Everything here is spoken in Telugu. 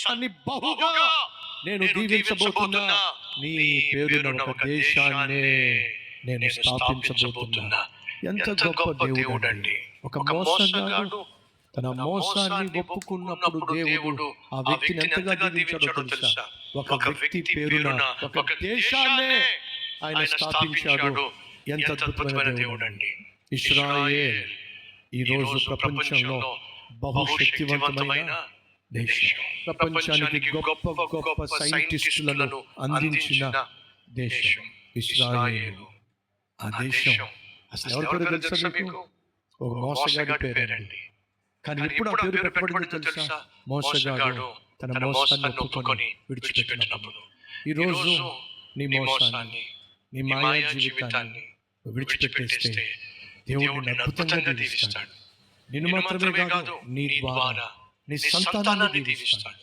ప్రపంచాన్ని బహుగా నేను దీవించబోతున్నా. నీ పేరున ఒక దేశాన్ని నేను స్థాపించబోతున్నా. ఎంత గొప్ప దేవుడు అండి! ఒక మోసగాడు తన మోసాన్ని ఒప్పుకున్నప్పుడు దేవుడు ఆ వ్యక్తిని ఎంతగా దీవించాడో తెలుసా? ఒక వ్యక్తి పేరున ఒక దేశాన్ని ఆయన స్థాపించాడు. ఎంత అద్భుతమైన దేవుడు అండి! ఇశ్రాయేల్ ఈ రోజు ప్రపంచంలో బహుశక్తివంతమైన దేశం. ప్రపంచానికి గొప్ప గొప్ప సైంటిస్టులను అందించిన దేశం ఇశ్రాయేలు. ఆ దేశం అసలు ఎవరికో తెలుసా మీకు? ఒక మోసగాడి పేరండి. కానీ ఎప్పుడు ఆ పేరు పెట్టబడిందో తెలుసా? మోసగాడు తన మోసాన్ని ఒప్పుకొని విడిచిపెట్టినప్పుడు. ఈరోజు నీ మోసాన్ని, నీ మాయా జీవితాన్ని విడిచిపెట్టేస్తే దేవుడు నిన్ను అద్భుతంగా దీవిస్తాడు. నిన్ను మాత్రమే కాదు, నీ ద్వారా నీ సంతానాన్ని దీవిస్తాడు.